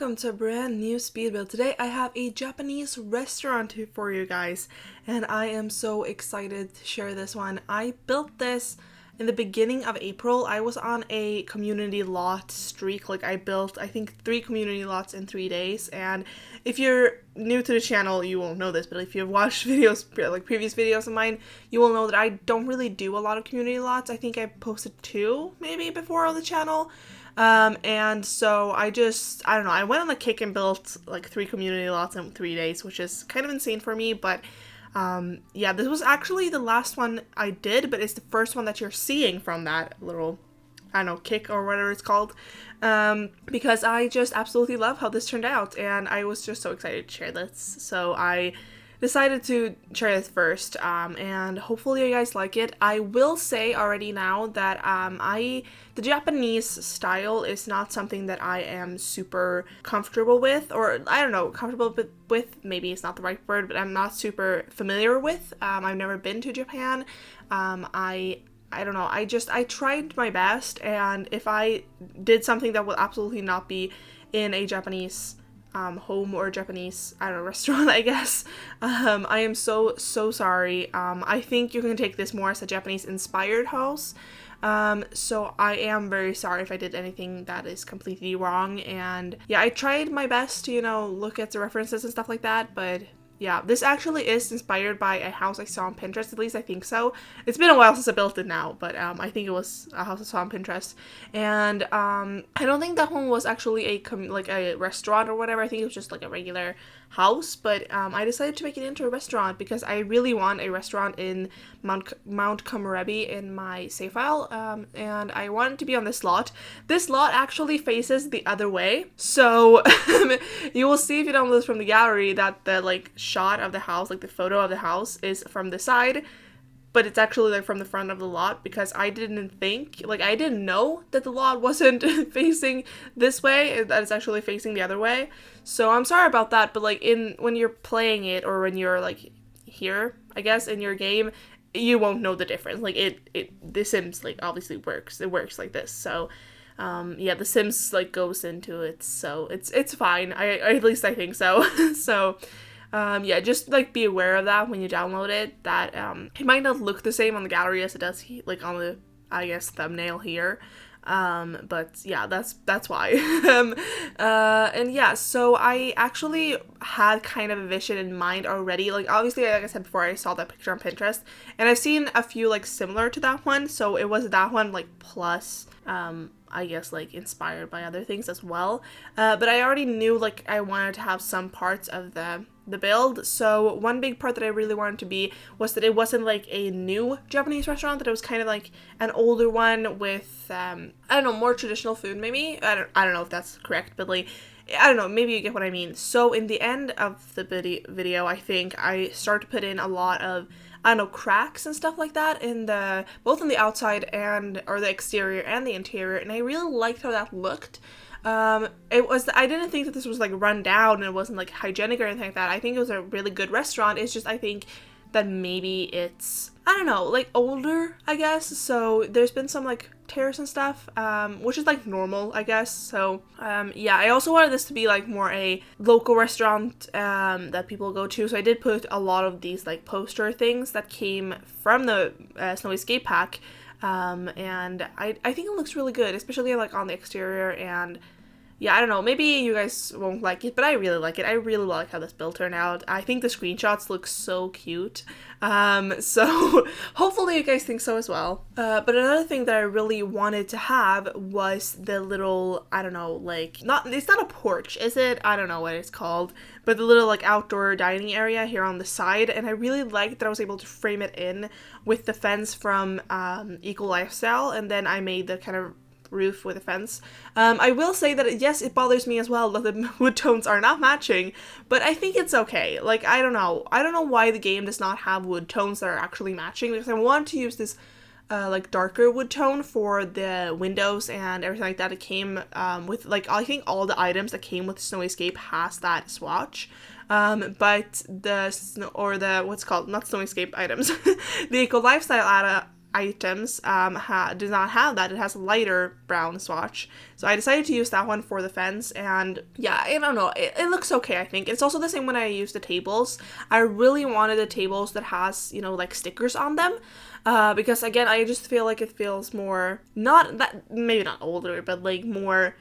welcome to a brand new speed build. Today I have a Japanese restaurant for you guys, and I am so excited to share this one. I built this in the beginning of April. I was on a community lot streak. Like, I built, I think, 3 community lots in 3 days, and if you're new to the channel, you won't know this, but if you've watched videos, like previous videos of mine, you will know that I don't really do a lot of community lots. I think I posted 2 maybe before on the channel. And so I don't know, I went on a kick and built like 3 community lots in 3 days, which is kind of insane for me, but yeah, this was actually the last one I did, but it's the first one that you're seeing from that little, I don't know, kick or whatever it's called, because I just absolutely love how this turned out, and I was just so excited to share this, so I decided to share this first, and hopefully you guys like it. I will say already now that the Japanese style is not something that I am super comfortable with, or I don't know, comfortable with, maybe it's not the right word, but I'm not super familiar with. I've never been to Japan. I don't know, I tried my best, and if I did something that would absolutely not be in a Japanese home or Japanese, I don't know, restaurant, I guess, I am so sorry. I think you can take this more as a Japanese inspired house, so I am very sorry if I did anything that is completely wrong, and yeah, I tried my best to, you know, look at the references and stuff like that, but yeah, this actually is inspired by a house I saw on Pinterest, at least I think so. It's been a while since I built it now, but I think it was a house I saw on Pinterest. And I don't think that one was actually a restaurant or whatever. I think it was just like a regular house, but I decided to make it into a restaurant because I really want a restaurant in Mount Komorebi in my save file, and I want it to be on this lot. This lot actually faces the other way, so you will see if you download this from the gallery that the like shot of the house, like the photo of the house, is from the side, but it's actually like from the front of the lot, because I didn't know that the lot wasn't facing this way, that it's actually facing the other way. So I'm sorry about that, but like when you're playing it, or when you're like here, I guess, in your game, you won't know the difference. Like the Sims like obviously works. It works like this. So yeah, the Sims like goes into it, so it's fine. I at least I think so. So yeah, just like be aware of that when you download it, that it might not look the same on the gallery as it does like on the, I guess, thumbnail here, but yeah, that's why. And yeah, so I actually had kind of a vision in mind already. Like, obviously, like I said before, I saw that picture on Pinterest, and I've seen a few like similar to that one, so it was that one like plus I guess like inspired by other things as well, but I already knew like I wanted to have some parts of the build. So one big part that I really wanted to be was that it wasn't like a new Japanese restaurant, that it was kind of like an older one with I don't know, more traditional food maybe. I don't know if that's correct, but like, I don't know, maybe you get what I mean. So in the end of the video, I think I start to put in a lot of, I don't know, cracks and stuff like that in both on the outside or the exterior and the interior, and I really liked how that looked. I didn't think that this was like run down and it wasn't like hygienic or anything like that. I think it was a really good restaurant. It's just, I think that maybe it's, I don't know, like older, I guess. So there's been some like tears and stuff, which is like normal, I guess. So yeah, I also wanted this to be like more a local restaurant that people go to. So I did put a lot of these like poster things that came from the Snowy Escape pack, and I think it looks really good, especially like on the exterior. And yeah, I don't know, maybe you guys won't like it, but I really like it. I really like how this build turned out. I think the screenshots look so cute. So hopefully you guys think so as well. But another thing that I really wanted to have was the little, I don't know, like, it's not a porch, is it? I don't know what it's called, but the little like outdoor dining area here on the side. And I really liked that I was able to frame it in with the fence from Eco Lifestyle, and then I made the kind of roof with a fence. I will say that yes, it bothers me as well that the wood tones are not matching, but I think it's okay. Like, I don't know why the game does not have wood tones that are actually matching, because I want to use this like darker wood tone for the windows and everything like that. It came with like, I think all the items that came with Snowy Escape has that swatch. But what's called, not Snowy Escape items, the Eco Lifestyle items does not have that. It has a lighter brown swatch. So I decided to use that one for the fence, and yeah, I don't know, it looks okay, I think. It's also the same when I use the tables. I really wanted the tables that has, you know, like stickers on them. Because again, I just feel like it feels more, not that, maybe not older, but like more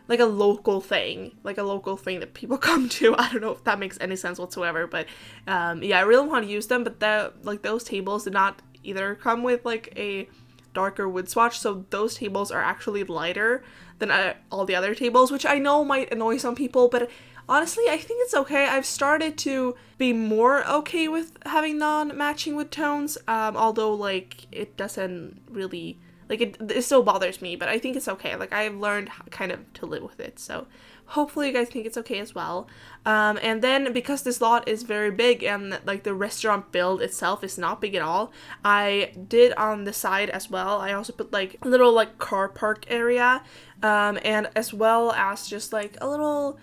like a local thing that people come to. I don't know if that makes any sense whatsoever, but yeah, I really want to use them, but like those tables did not either come with like a darker wood swatch, so those tables are actually lighter than all the other tables, which I know might annoy some people, but honestly, I think it's okay. I've started to be more okay with having non-matching wood tones, although like it doesn't really, like it still bothers me, but I think it's okay. Like I've learned kind of to live with it, so hopefully you guys think it's okay as well. And then because this lot is very big and like the restaurant build itself is not big at all, I did on the side as well, I also put like a little like car park area, and as well as just like a little,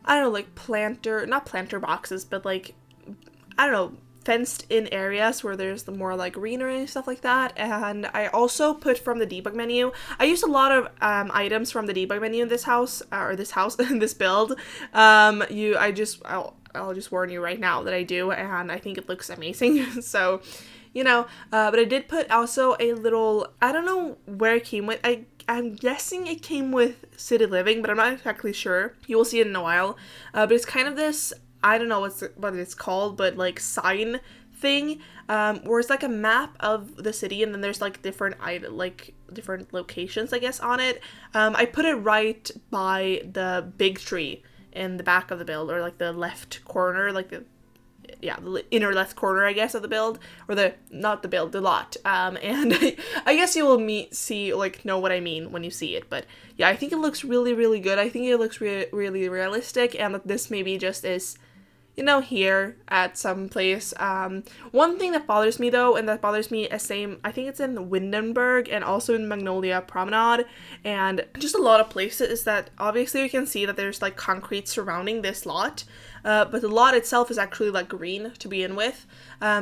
I don't know, like not planter boxes, but like, I don't know, fenced in areas where there's the more like greenery and stuff like that. And I also put from the debug menu, I used a lot of items from the debug menu in this house, in this build. I'll just warn you right now that I do, and I think it looks amazing. So, you know, but I did put also a little, I don't know where it came with, I'm guessing it came with City Living, but I'm not exactly sure. You will see it in a while. But it's kind of this, I don't know what it's called, but like sign thing, where it's like a map of the city, and then there's like different locations, I guess, on it. I put it right by the big tree in the back of the build, or like the left corner, like the inner left corner, I guess, of the build, or the lot. And I guess you will know what I mean when you see it. But yeah, I think it looks really, really good. I think it looks really realistic, and that this maybe just is, you know, here at some place. One thing that bothers me though, and that bothers me I think it's in Windenburg and also in Magnolia Promenade, and just a lot of places, is that obviously we can see that there's like concrete surrounding this lot, but the lot itself is actually like green to begin with,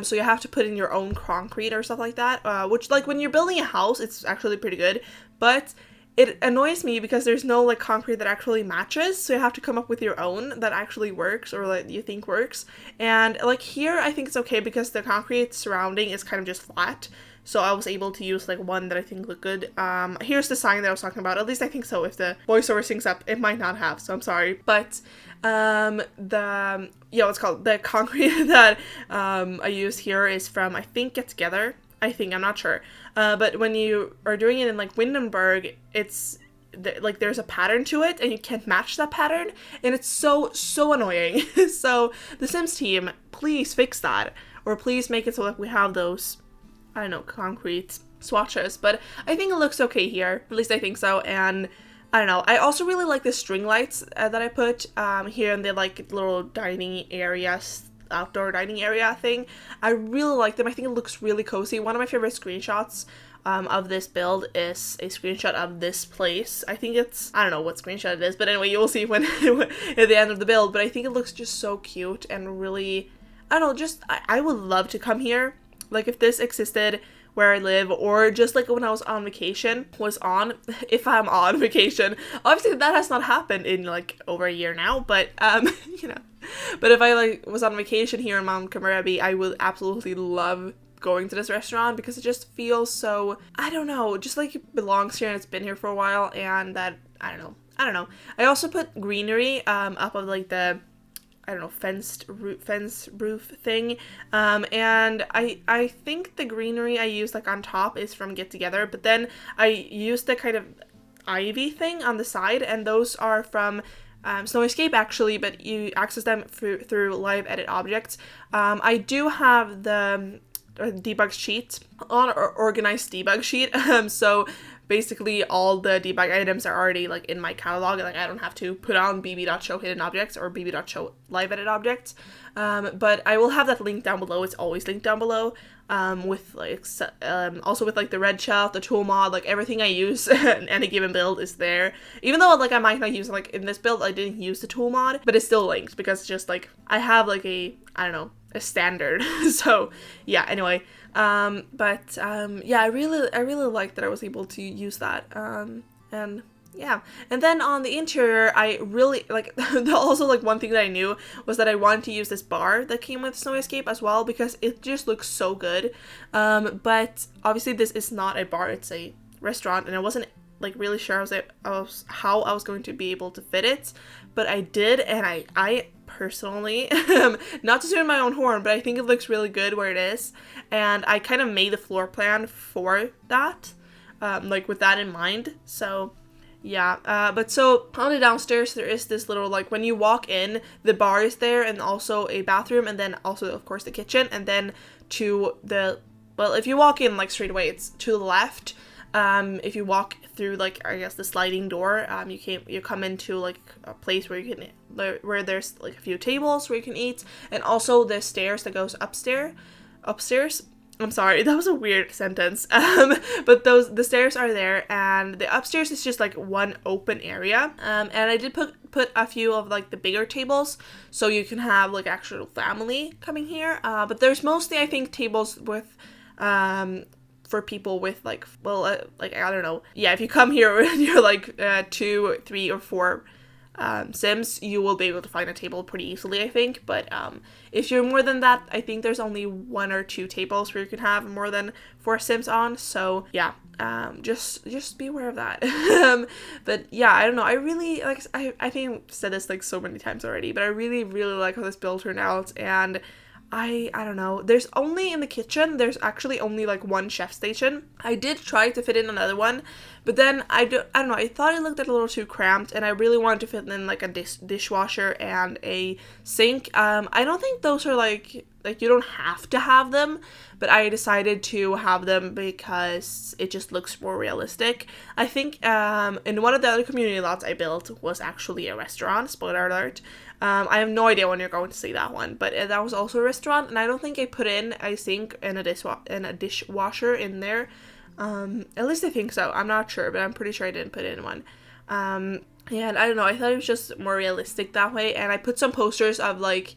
so you have to put in your own concrete or stuff like that, which like when you're building a house, it's actually pretty good, but it annoys me because there's no like concrete that actually matches, so you have to come up with your own that actually works, or like you think works. And like here, I think it's okay because the concrete surrounding is kind of just flat, so I was able to use like one that I think looked good. Here's the sign that I was talking about, at least I think so. If the voiceover syncs up, it might not have, so I'm sorry. But what's called the concrete that I use here is from, I think, Get Together. I'm not sure. But when you are doing it in like Windenburg, it's like there's a pattern to it and you can't match that pattern, and it's so annoying. So the Sims team, please fix that, or please make it so that we have those, I don't know, concrete swatches. But I think it looks okay here, at least I think so. And I don't know, I also really like the string lights that I put here in the like little dining areas, outdoor dining area thing. I really like them. I think it looks really cozy. One of my favorite screenshots of this build is a screenshot of this place. I think it's, I don't know what screenshot it is, but anyway, you will see when at the end of the build. But I think it looks just so cute and really, I don't know, just I would love to come here. Like if this existed where I live, or just like when I was on vacation, if I'm on vacation. Obviously that has not happened in like over a year now, but you know, but if I like was on vacation here in Mount Komorebi, I would absolutely love going to this restaurant because it just feels so, I don't know, just like it belongs here and it's been here for a while, and that, I don't know. I also put greenery up of like the, I don't know, fence roof thing, and I think the greenery I used like on top is from Get Together, but then I used the kind of ivy thing on the side, and those are from Snow Escape actually, but you access them through live edit objects. I do have the debug sheet on, or organized debug sheet, so basically all the debug items are already like in my catalog, like I don't have to put on bb.show hidden objects or bb.show live edit objects, but I will have that link down below. It's always linked down below, with like also with like the red shelf, the tool mod, like everything I use in any given build is there, even though like I might not use, like in this build I didn't use the tool mod, but it's still linked because it's just like I have like a, I don't know, a standard. So yeah, anyway, yeah, I really like that I was able to use that, and yeah. And then on the interior, I really like also like one thing that I knew was that I wanted to use this bar that came with Snowy Escape as well, because it just looks so good. But obviously this is not a bar, it's a restaurant, and I wasn't like really sure how I was going to be able to fit it, but I did, and I personally, not to tune my own horn, but I think it looks really good where it is, and I kind of made the floor plan for that, like with that in mind. So yeah, but so on the downstairs there is this little, like, when you walk in, the bar is there, and also a bathroom, and then also of course the kitchen, and then to the, well, if you walk in like straight away, it's to the left. If you walk through, like, I guess the sliding door, you come into like a place where you can, where there's like a few tables where you can eat, and also the stairs that goes upstairs. I'm sorry, that was a weird sentence. But the stairs are there, and the upstairs is just like one open area. And I did put a few of like the bigger tables, so you can have like actual family coming here. But there's mostly, I think, tables with, for people with like, well, like, I don't know. Yeah, if you come here and you're like 2, 3, or 4 Sims, you will be able to find a table pretty easily, I think. But if you're more than that, I think there's only 1 or 2 tables where you can have more than 4 Sims on. So yeah, just be aware of that. But yeah, I don't know, I really like, I think I've said this like so many times already, but I really like how this build turned out. And I don't know, there's only, in the kitchen, there's actually only like 1 chef station. I did try to fit in another one, but then I don't know, I thought it looked a little too cramped, and I really wanted to fit in like a dishwasher and a sink. I don't think those are like you don't have to have them, but I decided to have them because it just looks more realistic. I think in one of the other community lots I built was actually a restaurant, spoiler alert. I have no idea when you're going to see that one, but that was also a restaurant, and I don't think I put in a sink and a dishwasher in there. At least I think so. I'm not sure, but I'm pretty sure I didn't put in one. And I don't know, I thought it was just more realistic that way, and I put some posters of like,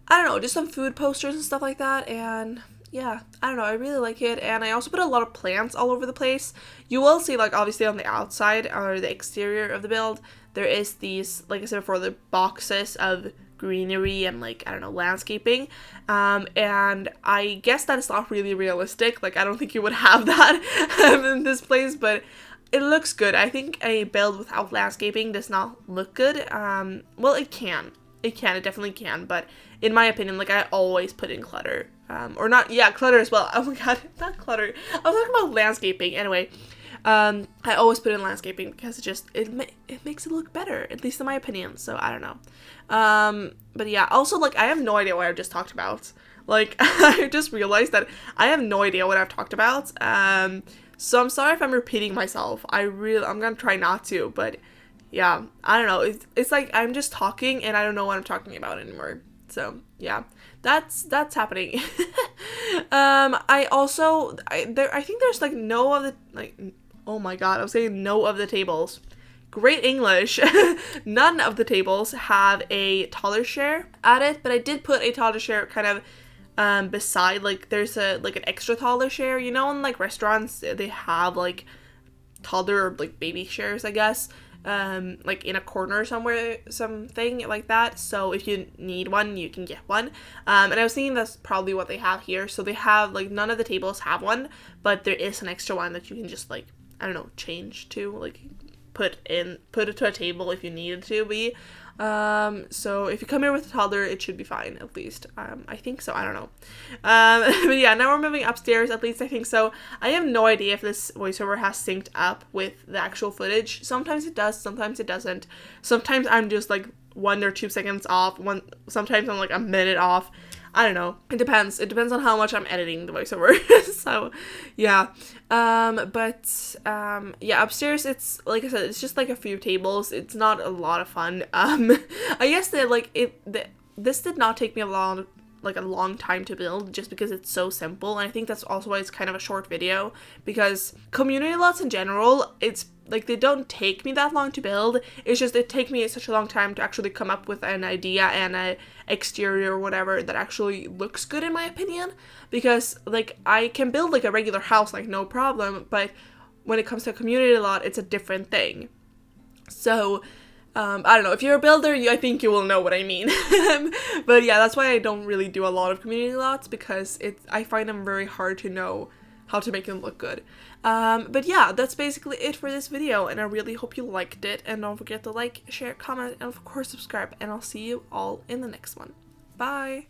I don't know, just some food posters and stuff like that, and yeah, I don't know, I really like it. And I also put a lot of plants all over the place. You will see, like, obviously on the outside or the exterior of the build, there is these, like I said before, the boxes of greenery and, like, I don't know, landscaping, and I guess that is not really realistic. Like, I don't think you would have that in this place, but it looks good. I think a build without landscaping does not look good. Well, it definitely can, but in my opinion, like, I always put in clutter, or not, yeah, clutter as well. Oh my god, not clutter, I was talking about landscaping. Anyway, I always put in landscaping because it makes it look better, at least in my opinion, so I don't know. But yeah, also, like, I have no idea what I've just talked about. Like, I just realized that I have no idea what I've talked about, so I'm sorry if I'm repeating myself. I'm gonna try not to, but yeah, I don't know, it's like I'm just talking and I don't know what I'm talking about anymore. So yeah, that's happening. I think there's like no of the, like, oh my god, I was saying no of the tables. Great English. None of the tables have a toddler chair at it, but I did put a toddler chair kind of beside, like, there's an extra toddler chair, you know, in like restaurants they have like toddler or like baby chairs, I guess, like in a corner somewhere, something like that. So if you need one, you can get one. And I was thinking that's probably what they have here. So they have, like, none of the tables have one, but there is an extra one that you can just, like, I don't know, change to, like, put it to a table if you needed to be. So if you come here with a toddler, it should be fine, at least. I think so, I don't know. But yeah, now we're moving upstairs, at least I think so. I have no idea if this voiceover has synced up with the actual footage. Sometimes it does, sometimes it doesn't. Sometimes I'm just like 1 or 2 seconds off, sometimes I'm like a minute off. I don't know. It depends. It depends on how much I'm editing the voiceover. So, yeah. Yeah, upstairs, it's, like I said, it's just, like, a few tables. It's not a lot of fun. I guess that, like, this did not take me a long time to build, just because it's so simple. And I think that's also why it's kind of a short video, because community lots in general, it's like they don't take me that long to build. It's just it takes me such a long time to actually come up with an idea and a exterior or whatever that actually looks good in my opinion. Because like I can build like a regular house like no problem, but when it comes to a community lot, it's a different thing. So I don't know, if you're a builder, I think you will know what I mean. But yeah, that's why I don't really do a lot of community lots, because I find them very hard to know how to make them look good. But yeah, that's basically it for this video, and I really hope you liked it, and don't forget to like, share, comment, and of course subscribe, and I'll see you all in the next one. Bye!